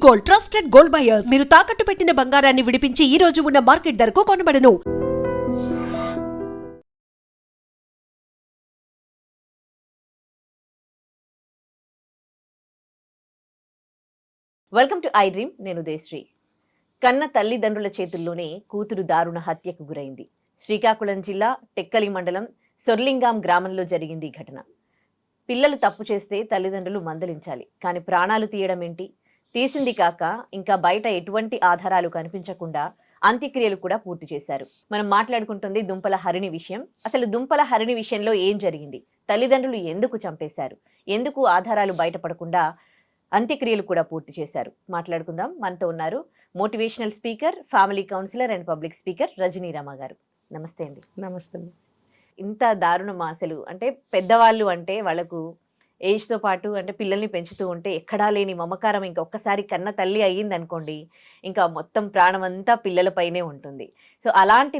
Gold, trusted gold buyers. మీరు తాకట్టు పెట్టిన బంగారాన్ని విడిపించి ఈ రోజు ఉన్న మార్కెట్ ధరకు కొనబడను. Welcome to I dream. నేను దేశ్రీ. కన్న తల్లిదండ్రుల చేతుల్లోనే కూతురు దారుణ హత్యకు గురైంది. శ్రీకాకుళం జిల్లా టెక్కలి మండలం సొర్లింగాం గ్రామంలో జరిగింది ఈ ఘటన. పిల్లలు తప్పు చేస్తే తల్లిదండ్రులు మందలించాలి, కానీ ప్రాణాలు తీయడం ఏంటి? తీసింది కాక ఇంకా బయట ఎటువంటి ఆధారాలు కనిపించకుండా అంత్యక్రియలు కూడా పూర్తి చేశారు. మనం మాట్లాడుకుంటుంది దుంపల హరిణి విషయం. అసలు దుంపల హరిణి విషయంలో ఏం జరిగింది? తల్లిదండ్రులు ఎందుకు చంపేశారు? ఎందుకు ఆధారాలు బయటపడకుండా అంత్యక్రియలు కూడా పూర్తి చేశారు? మాట్లాడుకుందాం. మనతో ఉన్నారు motivational speaker, family counsellor and public speaker Rajani Rama గారు. నమస్తే అండి. నమస్తే. ఇంత దారుణమా అసలు? అంటే పెద్దవాళ్ళు అంటే వాళ్ళకు ఏజ్తో పాటు అంటే పిల్లల్ని పెంచుతూ ఉంటే ఎక్కడా లేని మమకారం ఇంకా ఒక్కసారి కన్న తల్లి అయ్యింది అనుకోండి, ఇంకా మొత్తం ప్రాణం అంతా పిల్లలపైనే ఉంటుంది. సో అలాంటి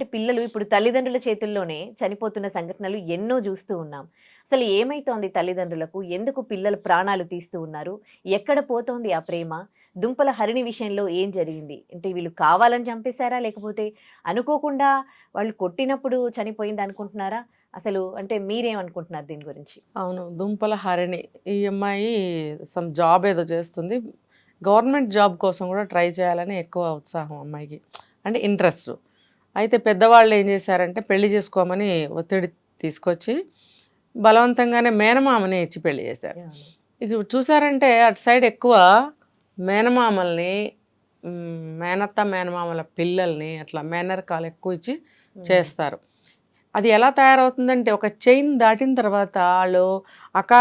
పిల్లలు ఇప్పుడు తల్లిదండ్రుల చేతుల్లోనే చనిపోతున్న సంఘటనలు ఎన్నో చూస్తూ ఉన్నాం. అసలు ఏమైతోంది తల్లిదండ్రులకు? ఎందుకు పిల్లలు ప్రాణాలు తీస్తూ ఉన్నారు? ఎక్కడ పోతోంది ఆ ప్రేమ? దుంపల హరిణి విషయంలో ఏం జరిగింది? అంటే వీళ్ళు కావాలని చంపేశారా, లేకపోతే అనుకోకుండా వాళ్ళు కొట్టినప్పుడు చనిపోయింది అనుకుంటున్నారా? అసలు అంటే మీరేమనుకుంటున్నారు దీని గురించి? అవును, దుంపల హరిణి ఈ అమ్మాయి సమ్ జాబ్ ఏదో చేస్తుంది. గవర్నమెంట్ జాబ్ కోసం కూడా ట్రై చేయాలని ఎక్కువ ఉత్సాహం అమ్మాయికి, అంటే ఇంట్రెస్ట్. అయితే పెద్దవాళ్ళు ఏం చేశారంటే పెళ్లి చేసుకోమని ఒత్తిడి తీసుకొచ్చి బలవంతంగానే మేనమామని ఇచ్చి పెళ్లి చేశారు. ఇక చూసారంటే అటు సైడ్ ఎక్కువ మేనమామల్ని, మేనత్త మేనమామల పిల్లల్ని అట్లా మేనరకాలు ఎక్కువ ఇచ్చి చేస్తారు. అది ఎలా తయారవుతుందంటే ఒక చైన్ దాటిన తర్వాత వాళ్ళు అక్క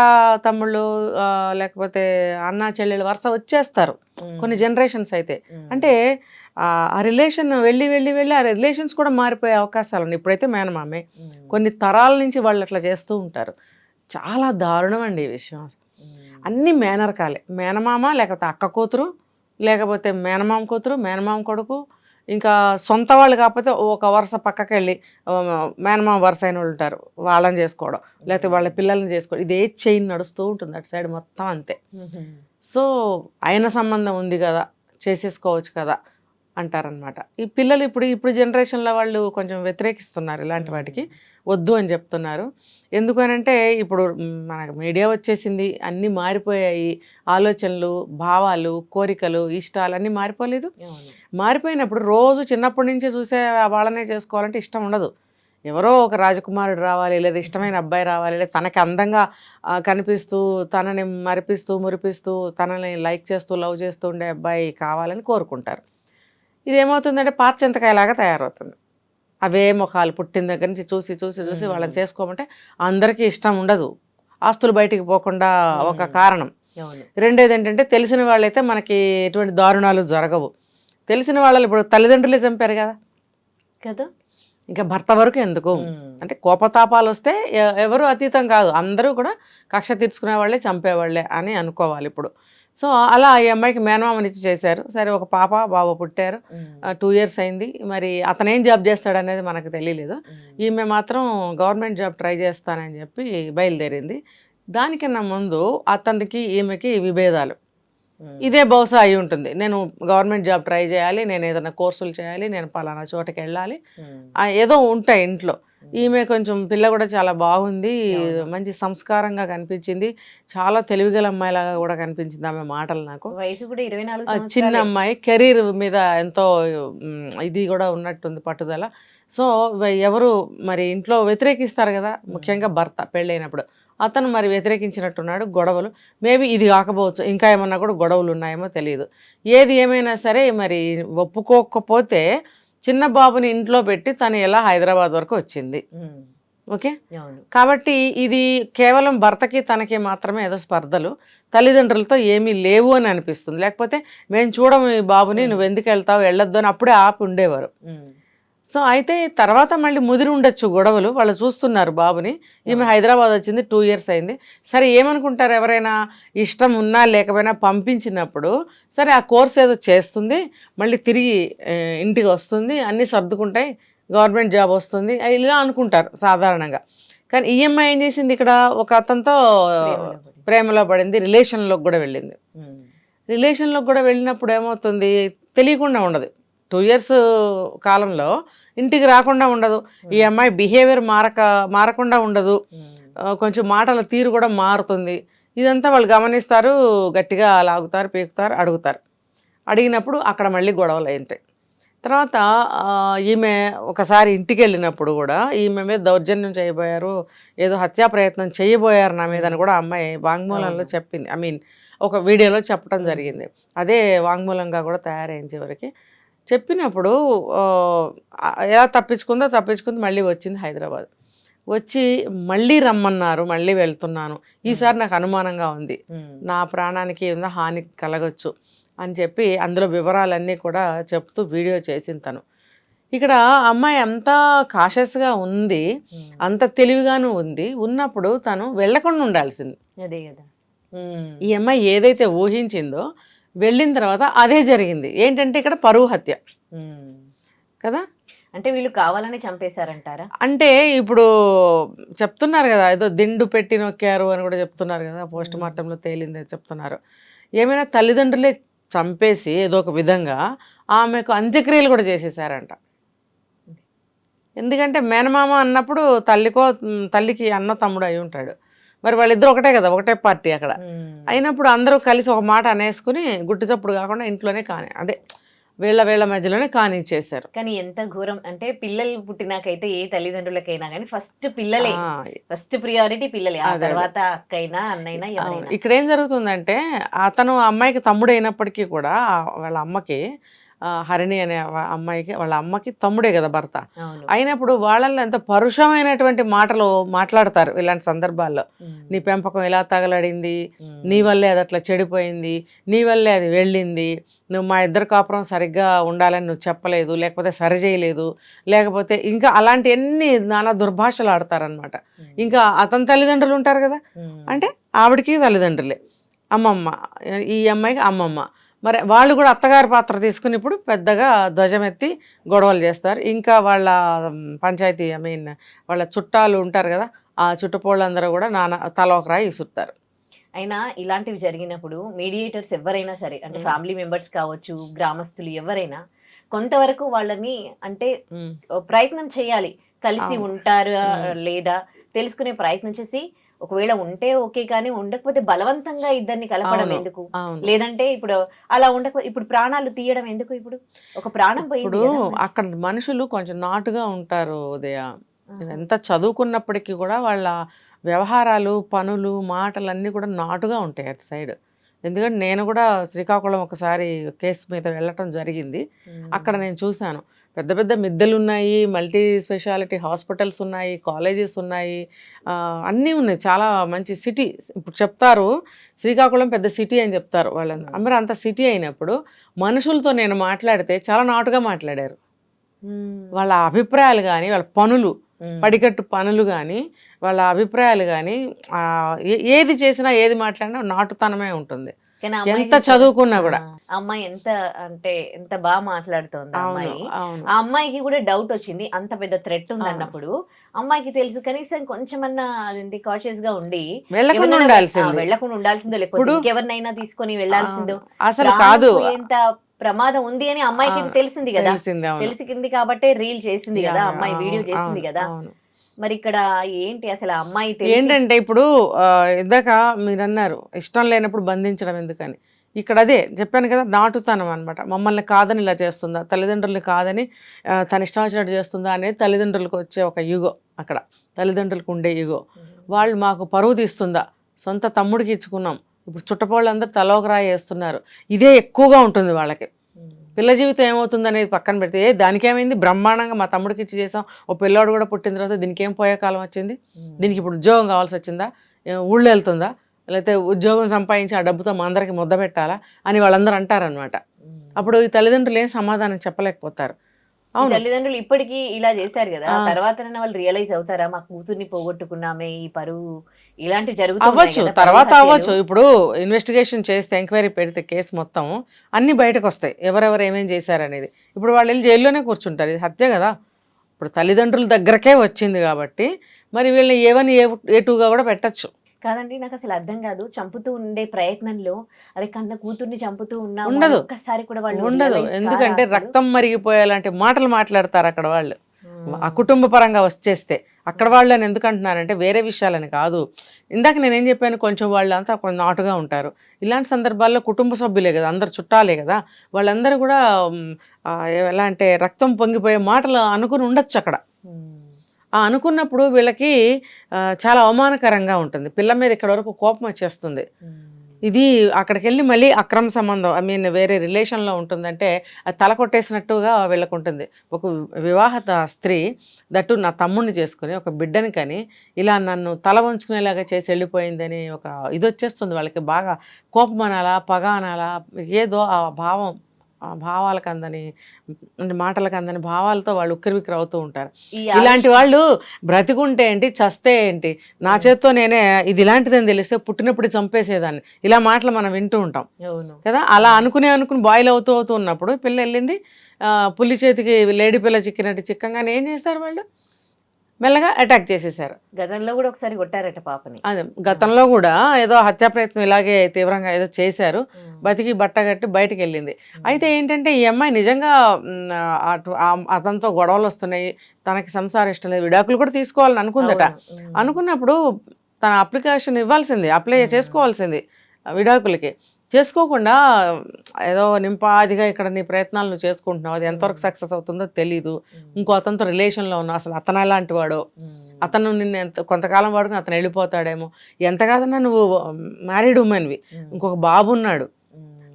తమ్ముళ్ళు లేకపోతే అన్న చెల్లెళ్ళు వరుస వచ్చేస్తారు కొన్ని జనరేషన్స్ అయితే. అంటే ఆ రిలేషన్ వెళ్ళి వెళ్ళి వెళ్ళి ఆ రిలేషన్స్ కూడా మారిపోయే అవకాశాలు ఉన్నాయి. ఇప్పుడైతే మేనమామే, కొన్ని తరాల నుంచి వాళ్ళు అట్లా చేస్తూ ఉంటారు. చాలా దారుణం అండి ఈ విషయం. అన్నీ మేనరకాలే, మేనమామ లేకపోతే అక్క కూతురు, లేకపోతే మేనమామ కూతురు, మేనమామ కొడుకు, ఇంకా సొంత వాళ్ళు కాకపోతే ఒక వరుస పక్కకి వెళ్ళి మేనమామ వరుస అయిన వాళ్ళు ఉంటారు, వాళ్ళని చేసుకోవడం, లేకపోతే వాళ్ళ పిల్లల్ని చేసుకోవడం. ఇదే చైన్ నడుస్తూ ఉంటుంది అటు సైడ్ మొత్తం అంతే. సో అయిన సంబంధం ఉంది కదా, చేసేసుకోవచ్చు కదా అంటారనమాట. ఈ పిల్లలు ఇప్పుడు జనరేషన్లో వాళ్ళు కొంచెం వ్యతిరేకిస్తున్నారు ఇలాంటి వాటికి, వద్దు అని చెప్తున్నారు. ఎందుకనంటే ఇప్పుడు మనకు మీడియా వచ్చేసింది, అన్నీ మారిపోయాయి, ఆలోచనలు, భావాలు, కోరికలు, ఇష్టాలు అన్నీ మారిపోలేదు. మారిపోయినప్పుడు రోజు చిన్నప్పటి నుంచే చూసే వాళ్ళనే చేసుకోవాలంటే ఇష్టం ఉండదు. ఎవరో ఒక రాజకుమారుడు రావాలి, లేదా ఇష్టమైన అబ్బాయి రావాలి, లేదా తనకి అందంగా కనిపిస్తూ తనని మరిపిస్తూ మురిపిస్తూ తనని లైక్ చేస్తూ లవ్ చేస్తూ ఉండే అబ్బాయి కావాలని కోరుకుంటారు. ఇదేమవుతుందంటే పాత చింతకాయలాగా తయారవుతుంది. అవే ముఖాలు పుట్టిన దగ్గర నుంచి చూసి చూసి చూసి వాళ్ళని చేసుకోమంటే అందరికీ ఇష్టం ఉండదు. ఆస్తులు బయటికి పోకుండా ఒక కారణం. రెండోది ఏంటంటే తెలిసిన వాళ్ళైతే మనకి ఎటువంటి దారుణాలు జరగవు. తెలిసిన వాళ్ళు ఇప్పుడు తల్లిదండ్రులే చంపారు కదా కదా, ఇంకా భర్త వరకు ఎందుకు? అంటే కోపతాపాలు వస్తే ఎవరు అతీతం కాదు, అందరూ కూడా కక్ష తీర్చుకునే వాళ్ళే చంపేవాళ్ళే అని అనుకోవాలి ఇప్పుడు. సో అలా ఈ అమ్మాయికి మేనమామనిచ్చి చేశారు. సరే ఒక పాప బాబు పుట్టారు, 2 years అయింది. మరి అతను ఏం జాబ్ చేస్తాడనేది మనకు తెలియలేదు. ఈమె మాత్రం గవర్నమెంట్ జాబ్ ట్రై చేస్తానని చెప్పి బయలుదేరింది. దానికన్నా ముందు అతనికి ఈమెకి విభేదాలు. ఇదే బహుశా అయి ఉంటుంది. నేను గవర్నమెంట్ జాబ్ ట్రై చేయాలి, నేను ఏదైనా కోర్సులు చేయాలి, నేను పలానా చోటకి వెళ్ళాలి, ఏదో ఉంటాయి ఇంట్లో. ఈమె కొంచెం పిల్ల కూడా చాలా బాగుంది, మంచి సంస్కారంగా కనిపించింది, చాలా తెలివిగల అమ్మాయిలాగా కూడా కనిపించింది ఆమె మాటలు. నాకు వయసు కూడా 24 చిన్న అమ్మాయి, కెరీర్ మీద ఎంతో ఇది కూడా ఉన్నట్టుంది, పట్టుదల. సో ఎవరు మరి ఇంట్లో వ్యతిరేకిస్తారు కదా, ముఖ్యంగా భర్త పెళ్ళైనప్పుడు. అతను మరి వ్యతిరేకించినట్టున్నాడు. గొడవలు మేబీ ఇది కాకపోవచ్చు, ఇంకా ఏమన్నా కూడా గొడవలు ఉన్నాయేమో తెలియదు. ఏది ఏమైనా సరే మరి ఒప్పుకోకపోతే చిన్న బాబుని ఇంట్లో పెట్టి తను ఎలా హైదరాబాద్ వరకు వచ్చింది. ఓకే, కాబట్టి ఇది కేవలం భర్తకి తనకి మాత్రమే ఏదో స్పర్ధలు, తల్లిదండ్రులతో ఏమీ లేవు అని అనిపిస్తుంది. లేకపోతే మేము చూడము ఈ బాబుని, నువ్వు ఎందుకు వెళ్తావు, వెళ్ళొద్దు అని అప్పుడే ఆపి ఉండేవారు. సో అయితే తర్వాత మళ్ళీ ముదిరి ఉండొచ్చు గొడవలు, వాళ్ళు చూస్తున్నారు బాబుని. ఈమె హైదరాబాద్ వచ్చింది, 2 years అయింది. సరే ఏమనుకుంటారు, ఎవరైనా ఇష్టం ఉన్నా లేకపోయినా పంపించినప్పుడు సరే ఆ కోర్స్ ఏదో చేస్తుంది, మళ్ళీ తిరిగి ఇంటికి వస్తుంది, అన్నీ సర్దుకుంటాయి, గవర్నమెంట్ జాబ్ వస్తుంది, ఇలా అనుకుంటారు సాధారణంగా. కానీ ఈఎంఐ ఏం చేసింది, ఇక్కడ ఒక అతనితో ప్రేమలో పడింది, రిలేషన్లోకి కూడా వెళ్ళింది. రిలేషన్లోకి కూడా వెళ్ళినప్పుడు ఏమవుతుంది, తెలియకుండా ఉండదు. 2 years కాలంలో ఇంటికి రాకుండా ఉండదు, ఈ అమ్మాయి బిహేవియర్ మారకుండా ఉండదు, కొంచెం మాటల తీరు కూడా మారుతుంది. ఇదంతా వాళ్ళు గమనిస్తారు, గట్టిగా లాగుతారు, పీకుతారు, అడుగుతారు. అడిగినప్పుడు అక్కడ మళ్ళీ గొడవలు ఉంటాయి. తర్వాత ఈమె ఒకసారి ఇంటికి వెళ్ళినప్పుడు కూడా ఈమె మీద దౌర్జన్యం చేయబోయారు, ఏదో హత్యా ప్రయత్నం చేయబోయారు నా మీద అని కూడా అమ్మాయి వాంగ్మూలంలో చెప్పింది. ఐ మీన్ ఒక వీడియోలో చెప్పడం జరిగింది. అదే వాంగ్మూలంగా కూడా తయారైంది. చివరికి చెప్పినప్పుడు ఎలా తప్పించుకుంది, మళ్ళీ వచ్చింది హైదరాబాద్. వచ్చి మళ్ళీ రమ్మన్నారు, మళ్ళీ వెళ్తున్నాను, ఈసారి నాకు అనుమానంగా ఉంది, నా ప్రాణానికి ఏదైనా హాని కలగచ్చు అని చెప్పి అందులో వివరాలన్నీ కూడా చెప్తూ వీడియో చేసింది తను. ఇక్కడ అమ్మాయి అంత కాషస్గా ఉంది, అంత తెలివిగాను ఉంది. ఉన్నప్పుడు తను వెళ్లకుండా ఉండాల్సింది. అదే కదా. ఈ అమ్మాయి ఏదైతే ఊహించిందో వెళ్ళిన తర్వాత అదే జరిగింది. ఏంటంటే ఇక్కడ పరువు హత్య కదా. అంటే వీళ్ళు కావాలని చంపేశారంటారా? అంటే ఇప్పుడు చెప్తున్నారు కదా, ఏదో దిండు పెట్టి నొక్కారు అని కూడా చెప్తున్నారు కదా, పోస్ట్ మార్టంలో తేలింది చెప్తున్నారు. ఏమైనా తల్లిదండ్రులే చంపేసి ఏదో ఒక విధంగా ఆమెకు అంత్యక్రియలు కూడా చేసేసారంట. ఎందుకంటే మేనమామ అన్నప్పుడు తల్లికి అన్న తమ్ముడు అయి ఉంటాడు. మరి వాళ్ళిద్దరు ఒకటే కదా, ఒకటే పార్టీ అక్కడ అయినప్పుడు అందరూ కలిసి ఒక మాట అనేసుకుని గుట్టు చప్పుడు కాకుండా ఇంట్లోనే అదే వీళ్ళ మధ్యలోనే కానిచ్చేశారు. కానీ ఎంత ఘోరం అంటే, పిల్లలు పుట్టినాకైతే ఏ తల్లిదండ్రులకైనా కానీ ఫస్ట్ పిల్లలే, ఫస్ట్ ప్రియారిటీ పిల్లలే, ఆ తర్వాత అక్కైనా అన్నైనా ఎవరైనా. ఇక్కడ ఏం జరుగుతుందంటే, అతను అమ్మాయికి తమ్ముడు అయినప్పటికీ కూడా వాళ్ళ అమ్మకి హరిణి అనే అమ్మాయికి వాళ్ళ అమ్మకి తమ్ముడే కదా భర్త అయినప్పుడు, వాళ్ళల్లో ఎంత పరుషమైనటువంటి మాటలు మాట్లాడతారు ఇలాంటి సందర్భాల్లో. నీ పెంపకం ఇలా తగలడింది, నీ వల్లే అది అట్లా చెడిపోయింది, నీ వల్లే అది వెళ్ళింది, నువ్వు మా ఇద్దరు కాపురం సరిగ్గా ఉండాలని నువ్వు చెప్పలేదు, లేకపోతే సరి చేయలేదు, లేకపోతే ఇంకా అలాంటి ఎన్ని నానా దుర్భాషలు ఆడతారనమాట. ఇంకా అతని తల్లిదండ్రులు ఉంటారు కదా, అంటే ఆవిడకి తల్లిదండ్రులే, అమ్మమ్మ, ఈ అమ్మాయికి అమ్మమ్మ. మరి వాళ్ళు కూడా అత్తగారి పాత్ర తీసుకుని ఇప్పుడు పెద్దగా ధ్వజమెత్తి గొడవలు చేస్తారు. ఇంకా వాళ్ళ పంచాయతీ వాళ్ళ చుట్టాలు ఉంటారు కదా, ఆ చుట్టుపోళ్ళందరూ కూడా తల ఒక రాయి ఇసురుతారు. అయినా ఇలాంటివి జరిగినప్పుడు మీడియేటర్స్ ఎవరైనా సరే, అంటే ఫ్యామిలీ మెంబర్స్ కావచ్చు, గ్రామస్తులు ఎవరైనా కొంతవరకు వాళ్ళని అంటే ప్రయత్నం చేయాలి, కలిసి ఉంటారా లేదా తెలుసుకునే ప్రయత్నం చేసి, ఒకవేళ ఉంటే ఓకే, కానీ ఉండకపోతే బలవంతంగా ఇద్దరిని కలపడం ఎందుకు? లేదంటే ఇప్పుడు అలా ఉండకపోతే ఇప్పుడు ప్రాణాలు తీయడం ఎందుకు? ఇప్పుడు ఒక ప్రాణం పోయింది. అక్కడ మనుషులు కొంచెం నాటుగా ఉంటారు ఉదయ, ఎంత చదువుకున్నప్పటికీ కూడా వాళ్ళ వ్యవహారాలు, పనులు, మాటలు అన్నీ కూడా నాటుగా ఉంటాయి అటు సైడ్. ఎందుకంటే నేను కూడా శ్రీకాకుళం ఒకసారి కేసు మీద వెళ్ళటం జరిగింది. అక్కడ నేను చూశాను, పెద్ద పెద్ద మిద్దెలు ఉన్నాయి, మల్టీ స్పెషాలిటీ హాస్పిటల్స్ ఉన్నాయి, కాలేజెస్ ఉన్నాయి, అన్నీ ఉన్నాయి, చాలా మంచి సిటీ. ఇప్పుడు చెప్తారు శ్రీకాకుళం పెద్ద సిటీ అని చెప్తారు వాళ్ళందరూ. మరి అంత సిటీ అయినప్పుడు మనుషులతో నేను మాట్లాడితే చాలా నాటుగా మాట్లాడారు. వాళ్ళ అభిప్రాయాలు కానీ, వాళ్ళ పనులు, పడికట్టు పనులు కానీ, వాళ్ళ అభిప్రాయాలు కానీ, ఏది చేసినా ఏది మాట్లాడినా నాటుతనమే ఉంటుంది, ఎంత చదువుకున్నా కూడా. అమ్మాయి ఎంత బాగా మాట్లాడుతుంది అమ్మాయి. ఆ అమ్మాయికి కూడా డౌట్ వచ్చింది, అంత పెద్ద థ్రెట్ ఉంది అన్నప్పుడు అమ్మాయికి తెలుసు, కనీసం కొంచెమన్నా అదేంటి కాషియస్ గా ఉండి వెళ్ళకుండా ఉండాల్సిందో, లేకపోతే ఇంకెవరినైనా తీసుకొని వెళ్లాల్సిందో. అసలు కాదు, ఎంత ప్రమాదం ఉంది అని అమ్మాయికి తెలిసింది కదా, తెలిసింది కాబట్టి రీల్ చేసింది కదా అమ్మాయి, వీడియో చేసింది కదా. మరి ఇక్కడ ఏంటి అసలు అమ్మాయి ఏంటంటే, ఇప్పుడు ఇందాక మీరు అన్నారు ఇష్టం లేనప్పుడు బంధించడం ఎందుకని, ఇక్కడ అదే చెప్పాను కదా, నాటుతనం అనమాట. మమ్మల్ని కాదని ఇలా చేస్తుందా, తల్లిదండ్రుల్ని కాదని తన ఇష్టం వచ్చినట్టు చేస్తుందా అనేది తల్లిదండ్రులకు వచ్చే ఒక యుగో. అక్కడ తల్లిదండ్రులకు ఉండే యుగో. వాళ్ళు మాకు పరువు తీస్తుందా, సొంత తమ్ముడికి ఇచ్చుకున్నాం, ఇప్పుడు చుట్టపోళ్ళందరూ తలోకరాయి వేస్తున్నారు, ఇదే ఎక్కువగా ఉంటుంది వాళ్ళకి. పిల్ల జీవితం ఏమవుతుంది అనేది పక్కన పెడితే, దానికేమైంది, బ్రహ్మాండంగా మా తమ్ముడికి ఇచ్చి చేసాం, ఓ పిల్లోడు కూడా పుట్టిన తర్వాత దీనికి ఏం పోయే కాలం వచ్చింది, దీనికి ఇప్పుడు ఉద్యోగం కావాల్సి వచ్చిందా, ఊళ్ళో వెళ్తుందా, లేకపోతే ఉద్యోగం సంపాదించి ఆ డబ్బుతో మా అందరికి ముద్ద పెట్టాలా అని వాళ్ళందరూ అంటారనమాట. అప్పుడు ఈ తల్లిదండ్రులు ఏం సమాధానం చెప్పలేకపోతారు. తల్లిదండ్రులు ఇప్పటికీ ఇలా చేశారు కదా, తర్వాత వాళ్ళు రియలైజ్ అవుతారా, మా కూతుర్ని పోగొట్టుకున్నామే, ఈ పరువు ఇలాంటివి అవ్వచ్చు, తర్వాత అవ్వచ్చు. ఇప్పుడు ఇన్వెస్టిగేషన్ చేస్తే, ఎంక్వైరీ పెడితే కేసు మొత్తం అన్ని బయటకు వస్తాయి, ఎవరెవరు ఏమేం చేశారనేది. ఇప్పుడు వాళ్ళు వెళ్ళి జైల్లోనే కూర్చుంటారు, ఇది హత్య కదా. ఇప్పుడు తల్లిదండ్రుల దగ్గరకే వచ్చింది కాబట్టి మరి వీళ్ళని A1 A2గా కూడా పెట్టచ్చు. కాదండి, నాకు అసలు అర్థం కాదు. చంపుతూ ఉండే ప్రయత్నంలో అరే కన్న కూతుర్ని చంపుతూ ఉన్నాము అని ఉండదు. ఒక్కసారి కూడా వాళ్ళు ఉండదు. realize ఎందుకంటే కారా అసలు? రక్తం మరిగిపోయేలాంటి మాటలు మాట్లాడతారు అక్కడ వాళ్ళు. మ్మ్. ఆ కుటుంబ పరంగా వచ్చేస్తే అక్కడ వాళ్ళు అని ఎందుకు అంటున్నారంటే వేరే విషయాలని కాదు. ఇందాక నేనేం చెప్పాను, కొంచెం వాళ్ళంతా కొంచెం నాటుగా ఉంటారు. ఇలాంటి సందర్భాల్లో కుటుంబ సభ్యులే కదా, అందరు చుట్టాలే కదా, వాళ్ళందరూ కూడా ఎలా అంటే రక్తం పొంగిపోయే మాటలు అనుకుని ఉండొచ్చు అక్కడ. మ్మ్. ఆ అనుకున్నప్పుడు వీళ్ళకి చాలా అవమానకరంగా ఉంటుంది. పిల్ల మీద ఇక్కడ వరకు కోపం వచ్చేస్తుంది. మ్మ్. ఇది అక్కడికి వెళ్ళి మళ్ళీ అక్రమ సంబంధం, ఐ మీన్ వేరే రిలేషన్లో ఉంటుందంటే అది తల కొట్టేసినట్టుగా వీళ్ళకు ఉంటుంది. ఒక వివాహిత స్త్రీ దట్టు నా తమ్ముడిని చేసుకుని ఒక బిడ్డని కానీ ఇలా నన్ను తల వంచుకునేలాగా చేసి వెళ్ళిపోయిందని ఒక ఇది వచ్చేస్తుంది వాళ్ళకి. బాగా కోపం అనాలా, పగ అనాలా, ఏదో ఆ భావం, ఆ భావాలకు అందని అంటే మాటలకు అందని భావాలతో వాళ్ళు ఉక్కిరిబిక్కిరి అవుతూ ఉంటారు. ఈ ఇలాంటి వాళ్ళు బ్రతికుంటే ఏంటి, చస్తే ఏంటి, నా చేత్తో నేనే ఇది ఇలాంటిదని తెలిస్తే పుట్టినప్పుడు చంపేసేదాన్ని, ఇలా మాటలు మనం వింటూ ఉంటాం అవును. కదా. అలా అనుకుని బాయిల్ అవుతూ ఉన్నప్పుడు పిల్ల వెళ్ళింది, పులి చేతికి లేడీ పిల్ల చిక్కినట్టు చిక్కంగానే ఏం చేస్తారు వాళ్ళు, మెల్లగా అటాక్ చేసేసారు. గతంలో కూడా ఒకసారి కొట్టారట పాపని. అదే గతంలో కూడా ఏదో హత్యా ప్రయత్నం ఇలాగే తీవ్రంగా ఏదో చేశారు, బతికి బట్టగట్టి బయటికి వెళ్ళింది. అయితే ఏంటంటే ఈ అమ్మాయి నిజంగా అతనితో గొడవలు వస్తున్నాయి, తనకి సంసారం ఇష్టం లేదు, విడాకులు కూడా తీసుకోవాలని అనుకుందట. అనుకున్నప్పుడు తన అప్లికేషన్ ఇవ్వాల్సింది, అప్లై చేసుకోవాల్సింది విడాకులకి. చేసుకోకుండా ఏదో నింపాదిగా ఇక్కడ నీ ప్రయత్నాలు నువ్వు చేసుకుంటున్నావు, అది ఎంతవరకు సక్సెస్ అవుతుందో తెలీదు, ఇంకో అతనితో రిలేషన్లో ఉన్నావు, అసలు అతను ఎలాంటి వాడో, అతను నిన్ను కొంతకాలం వాడుకుని అతను వెళ్ళిపోతాడేమో, ఎంత కాదన్నా నువ్వు మ్యారీడ్ ఉమెన్వి, ఇంకొక బాబు ఉన్నాడు,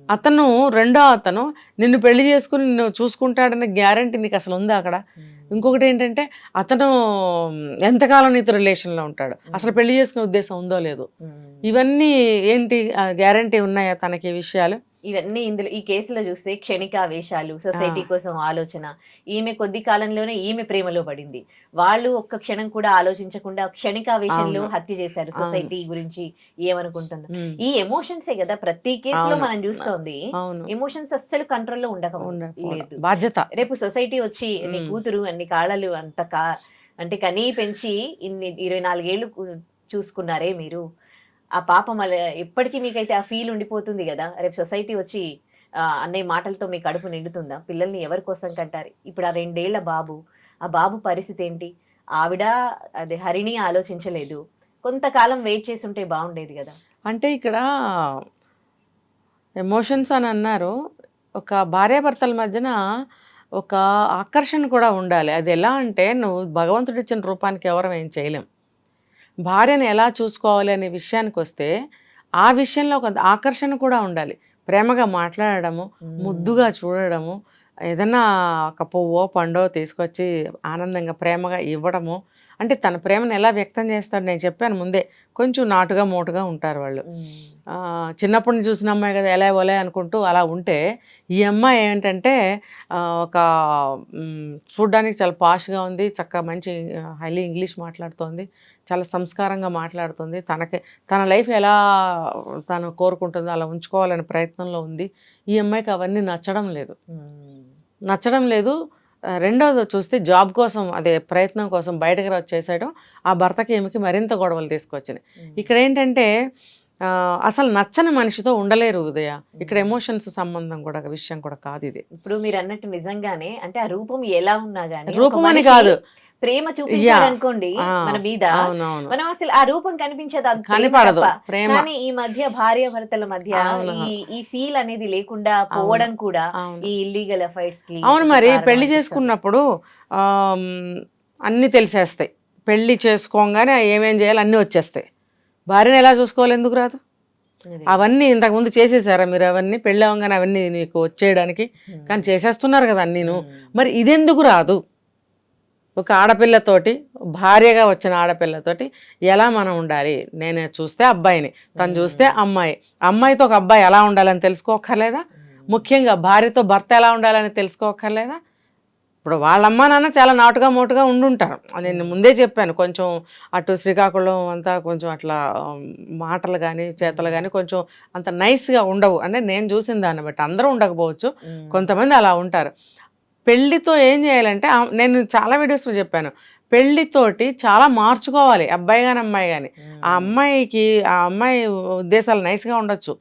అతను రెండో అతను నిన్ను పెళ్లి చేసుకుని నిన్ను చూసుకుంటాడనే గ్యారంటీ నీకు అసలు ఉందా అక్కడ? ఇంకొకటి ఏంటంటే అతను ఎంతకాలం నీతో రిలేషన్లో ఉంటాడు, అసలు పెళ్లి చేసుకునే ఉద్దేశం ఉందో లేదో, ఇవన్నీ ఏంటి గ్యారంటీ ఉన్నాయా తనకి విషయాలు? ఇవన్నీ ఇందులో ఈ కేసులో చూస్తే క్షణికావేశాలు, సొసైటీ కోసం ఆలోచన, ఈమె కొద్ది కాలంలోనే ఈమె ప్రేమలో పడింది, వాళ్ళు ఒక్క క్షణం కూడా ఆలోచించకుండా క్షణికావేశంలో హత్య చేశారు. సొసైటీ గురించి ఏమనుకుంటుందో, ఈ ఎమోషన్సే కదా ప్రతి కేసులో మనం చూస్తోంది. ఎమోషన్స్ అస్సలు కంట్రోల్లో ఉండకపోలేదు. బాధ్యత. రేపు సొసైటీ వచ్చి నీ కూతురు అన్ని కాళ్ళలు అంటే కనీ పెంచి ఇన్ని 24 ఏళ్ళు చూసుకున్నారే మీరు, ఆ పాప మళ్ళీ ఎప్పటికీ మీకైతే ఆ ఫీల్ ఉండిపోతుంది కదా. రేపు సొసైటీ వచ్చి అన్నయ్య మాటలతో మీ కడుపు నిండుతుందా? పిల్లల్ని ఎవరి కోసం కంటారు? ఇప్పుడు ఆ 2 ఏళ్ల బాబు, ఆ బాబు పరిస్థితి ఏంటి? ఆవిడ అదే హరిణి ఆలోచించలేదు, కొంతకాలం వెయిట్ చేసి ఉంటే బాగుండేది కదా. అంటే ఇక్కడ ఎమోషన్స్ అని అన్నారు, ఒక భార్యాభర్తల మధ్యన ఒక ఆకర్షణ కూడా ఉండాలి. అది ఎలా అంటే నువ్వు భగవంతుడు ఇచ్చిన రూపానికి ఎవరం ఏం చేయలేం. భార్యను ఎలా చూసుకోవాలి అనే విషయానికి వస్తే ఆ విషయంలో ఒక ఆకర్షణ కూడా ఉండాలి. ప్రేమగా మాట్లాడడము, ముద్దుగా చూడడము, ఏదన్నా ఒక పువ్వో పండో తీసుకొచ్చి ఆనందంగా ప్రేమగా ఇవ్వడము. అంటే తన ప్రేమను ఎలా వ్యక్తం చేస్తాడు, నేను చెప్పాను ముందే, కొంచెం నాటుగా మోటుగా ఉంటారు వాళ్ళు. చిన్నప్పటి నుంచి చూసిన అమ్మాయి కదా ఎలా ఓలే అనుకుంటూ అలా ఉంటే, ఈ అమ్మాయి ఏంటంటే ఒక చూడ్డానికి చాలా పాష్గా ఉంది, చక్కగా మంచి హైలీ ఇంగ్లీష్ మాట్లాడుతోంది, చాలా సంస్కారంగా మాట్లాడుతుంది, తన లైఫ్ ఎలా తను కోరుకుంటుందో అలా ఉంచుకోవాలనే ప్రయత్నంలో ఉంది. ఈ అమ్మాయికి అవన్నీ నచ్చడం లేదు. రెండోది చూస్తే జాబ్ కోసం, అదే ప్రయత్నం కోసం బయటకు వచ్చేసాడు, ఆ భర్తకి ఈమెకి మరింత గొడవలు తీసుకొచ్చినాయి. ఇక్కడ ఏంటంటే అసలు నచ్చని మనిషితో ఉండలేరు ఉదయ. ఇక్కడ ఎమోషన్స్ సంబంధం కూడా విషయం కూడా కాదు ఇది. ఇప్పుడు మీరు అన్నట్టు నిజంగానే అంటే ఆ రూపం ఎలా ఉన్నా గానీ, రూపం అని కాదు, ప్రేమ చూపించాలనుకోండి మన మీద, మనం అసలు ఆ రూపం కనిపించదు, ప్రేమ. కానీ ఈ మధ్య భార్య భర్తల మధ్య ఈ ఫీల్ అనేది లేకుండా పోవడం కూడా ఈ ఇల్లీగల్ అఫైర్స్ కి. అవును, మరి పెళ్లి చేసుకున్నప్పుడు అన్ని తెలిసేస్తాయి, పెళ్లి చేసుకోగానే ఏమేం చేయాలి అన్ని వచ్చేస్తాయి. భార్యను ఎలా చూసుకోవాలి, ఎందుకు రాదు? అవన్నీ ఇంతకుముందు చేసేసారా మీరు? అవన్నీ పెళ్ళి అవ్వగానే అవన్నీ నీకు వచ్చేయడానికి, కానీ చేసేస్తున్నారు కదా అన్నీను. మరి ఇదెందుకు రాదు? ఒక ఆడపిల్లతోటి, భార్యగా వచ్చిన ఆడపిల్లతోటి ఎలా మనం ఉండాలి? నేను చూస్తే అబ్బాయిని, తను చూస్తే అమ్మాయితో ఒక అబ్బాయి ఎలా ఉండాలని తెలుసుకోకర్లేదా? ముఖ్యంగా భార్యతో భర్త ఎలా ఉండాలని తెలుసుకోకర్లేదా? ఇప్పుడు వాళ్ళమ్మ నాన్న చాలా నాటుగా మోటుగా ఉండుంటారు, నేను ముందే చెప్పాను. కొంచెం అటు శ్రీకాకుళం అంతా కొంచెం అట్లా మాటలు కానీ చేతలు కానీ కొంచెం అంత నైస్గా ఉండవు. అంటే నేను చూసిన దాన్ని బట్టి అందరూ ఉండకపోవచ్చు, కొంతమంది అలా ఉంటారు. పెళ్లితో ఏం చేయాలంటే నేను చాలా వీడియోస్లో చెప్పాను, పెళ్లితోటి చాలా మార్చుకోవాలి అబ్బాయి కానీ అమ్మాయి కానీ. ఆ అమ్మాయి ఉద్దేశాలు నైస్గా ఉండొచ్చు,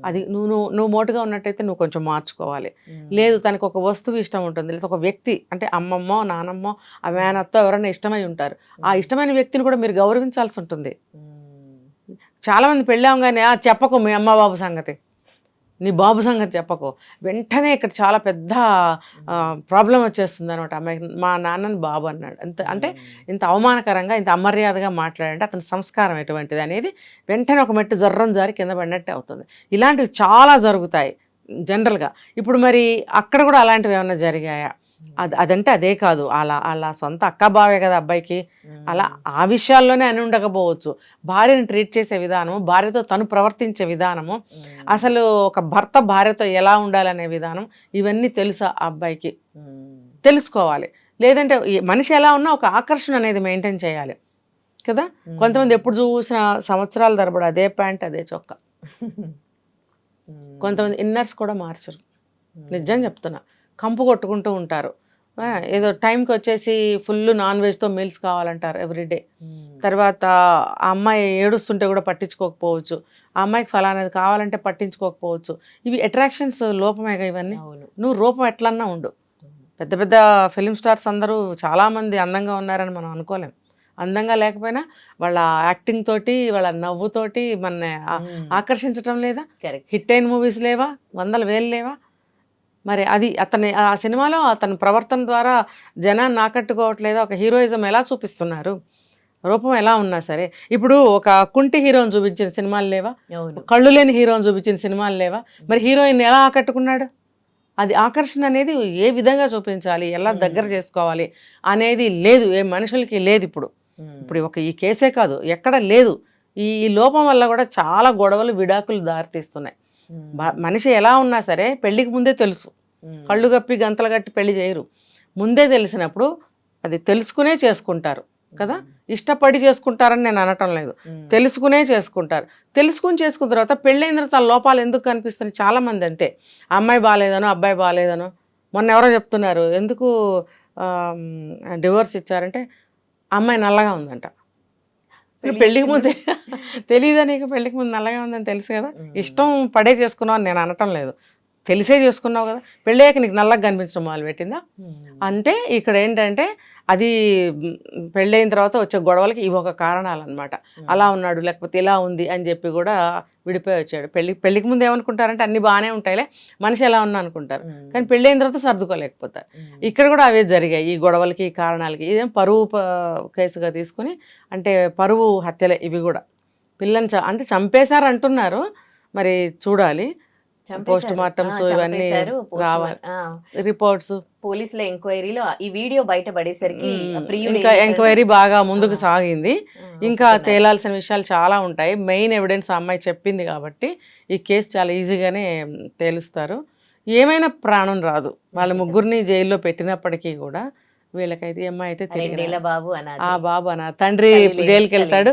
అది నువ్వు మోటుగా ఉన్నట్టయితే నువ్వు కొంచెం మార్చుకోవాలి. లేదు తనకు ఒక వస్తువు ఇష్టం ఉంటుంది, లేదా ఒక వ్యక్తి అంటే అమ్మమ్మో నానమ్మో ఆ మేనత్తో ఎవరైనా ఇష్టమై ఉంటారు, ఆ ఇష్టమైన వ్యక్తిని కూడా మీరు గౌరవించాల్సి ఉంటుంది. చాలామంది పెళ్ళాంగానే చెప్పకు మీ అమ్మ బాబు సంగతి, నీ బాబు సంగతి చెప్పకు, వెంటనే ఇక్కడ చాలా పెద్ద ప్రాబ్లం వచ్చేస్తుంది అనమాట. అమ్మాయికి మా నాన్నని బాబు అన్నాడు అంటే ఇంత అవమానకరంగా ఇంత అమర్యాదగా మాట్లాడంటే అతని సంస్కారం ఎటువంటిది అనేది వెంటనే ఒక మెట్టు జర్రం జారి కింద పడినట్టే అవుతుంది. ఇలాంటివి చాలా జరుగుతాయి జనరల్గా. ఇప్పుడు మరి అక్కడ కూడా అలాంటివి ఏమైనా జరిగాయా? అదంటే అదే కాదు, అలా సొంత అక్క బావే కదా అబ్బాయికి, అలా ఆ విషయాల్లోనే అని ఉండకపోవచ్చు. భార్యను ట్రీట్ చేసే విధానము, భార్యతో తను ప్రవర్తించే విధానము, అసలు ఒక భర్త భార్యతో ఎలా ఉండాలనే విధానం, ఇవన్నీ తెలుసా ఆ అబ్బాయికి? తెలుసుకోవాలి. లేదంటే మనిషి ఎలా ఉన్నా ఒక ఆకర్షణ అనేది మెయింటైన్ చేయాలి కదా. కొంతమంది ఎప్పుడు చూసిన సంవత్సరాల తరబడి అదే ప్యాంట్ అదే చొక్కా, కొంతమంది ఇన్నర్స్ కూడా మార్చరు, నిజం చెప్తున్నా, కంపు కొట్టుకుంటూ ఉంటారు. ఏదో టైంకి వచ్చేసి ఫుల్ నాన్ వెజ్తో మీల్స్ కావాలంటారు ఎవ్రీడే. తర్వాత ఆ అమ్మాయి ఏడుస్తుంటే కూడా పట్టించుకోకపోవచ్చు, ఆ అమ్మాయికి ఫలానాది కావాలంటే పట్టించుకోకపోవచ్చు. ఇవి అట్రాక్షన్స్ లోపమేగా ఇవన్నీ. నువ్వు రూపం ఎట్లన్నా ఉండు. పెద్ద పెద్ద ఫిలిం స్టార్స్ అందరూ చాలామంది అందంగా ఉన్నారని మనం అనుకోలేం. అందంగా లేకపోయినా వాళ్ళ యాక్టింగ్ తోటి వాళ్ళ నవ్వుతోటి మన ఆకర్షించటం లేదా? హిట్ అయిన మూవీస్ లేవా? 100,000 లేవా? మరి అది ఆ సినిమాలో అతని ప్రవర్తన ద్వారా జనాన్ని ఆకట్టుకోవట్లేదా? ఒక హీరోయిజం ఎలా చూపిస్తున్నారు, రూపం ఎలా ఉన్నా సరే. ఇప్పుడు ఒక కుంటి హీరోని చూపించిన సినిమాలు లేవా? కళ్ళు లేని హీరోని చూపించిన సినిమాలు లేవా? మరి హీరోయిన్ ఎలా ఆకట్టుకున్నాడు? అది ఆకర్షణ అనేది ఏ విధంగా చూపించాలి, ఎలా దగ్గర చేసుకోవాలి అనేది లేదు, ఏ మనుషులకి లేదు. ఇప్పుడు ఈ కేసే కాదు, ఎక్కడ లేదు. ఈ లోపం వల్ల కూడా చాలా గొడవలు విడాకులు దారితీస్తున్నాయి. మనిషి ఎలా ఉన్నా సరే పెళ్లికి ముందే తెలుసు, కళ్ళు గప్పి గంతలు గట్టి పెళ్లి చేయరు. ముందే తెలిసినప్పుడు అది తెలుసుకునే చేసుకుంటారు కదా. ఇష్టపడి చేసుకుంటారని నేను అనటం లేదు, తెలుసుకునే చేసుకుంటారు. తెలుసుకుని చేసుకున్న తర్వాత పెళ్ళైన తర్వాత లోపాలు ఎందుకు కనిపిస్తున్నాయి? చాలామంది అంతే, అమ్మాయి బాగాలేదనో అబ్బాయి బాగాలేదనో. మొన్న ఎవరో చెప్తున్నారు ఎందుకు డివోర్స్ ఇచ్చారంటే అమ్మాయి నల్లగా ఉందంట. పెళ్ళికి ముందే తెలియదా నీకు? పెళ్ళికి ముందు నల్లగా ఉందని తెలుసు కదా. ఇష్టం పడే చేసుకున్నావు అని నేను అనటం లేదు, తెలిసే చేసుకున్నావు కదా. పెళ్ళయ్యాక నీకు నల్లగా కనిపించడం మొదలు పెట్టిందా? అంటే ఇక్కడ ఏంటంటే అది పెళ్ళైన తర్వాత వచ్చే గొడవలకి ఇవి ఒక కారణాలు అనమాట. అలా ఉన్నాడు లేకపోతే ఇలా ఉంది అని చెప్పి కూడా విడిపోయి వచ్చాడు. పెళ్ళికి ముందు ఏమనుకుంటారంటే అన్ని బాగానే ఉంటాయిలే, మనిషి ఎలా ఉన్నా అనుకుంటారు, కానీ పెళ్ళైన తర్వాత సర్దుకోలేకపోతారు. ఇక్కడ కూడా అవే జరిగాయి, ఈ గొడవలకి ఈ కారణాలకి. ఇదేం పరువు కేసుగా తీసుకుని, అంటే పరువు హత్యలే ఇవి కూడా. పిల్లని అంటే చంపేశారు అంటున్నారు, మరి చూడాలి. పోస్ట్ మార్టమ్స్ ఇవన్నీ రావాలి, రిపోర్ట్స్. పోలీసుల ఎంక్వైరీలో ఈ వీడియో బయటపడేసరికి ఇంకా ఎంక్వైరీ బాగా ముందుకు సాగింది. ఇంకా తేలాల్సిన విషయాలు చాలా ఉంటాయి. మెయిన్ ఎవిడెన్స్ ఆ అమ్మాయి చెప్పింది కాబట్టి ఈ కేసు చాలా ఈజీగానే తేలుస్తారు. ఏమైనా ప్రాణం రాదు. వాళ్ళ ముగ్గురిని జైల్లో పెట్టినప్పటికీ కూడా వీళ్ళకైతే అమ్మాయి అయితే తెలియదు. బాబు అన్న తండ్రి జైలుకి వెళ్తాడు,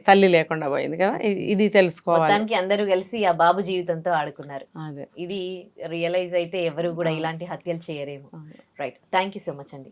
తల్లి లేకుండా పోయింది కదా. ఇది తెలుసుకోవాలి. అందరూ కలిసి ఆ బాబు జీవితంతో ఆడుకున్నారు. అదే ఇది రియలైజ్ అయితే ఎవరు కూడా ఇలాంటి హత్యలు చేయరేమో. Right, thank you so much అండి.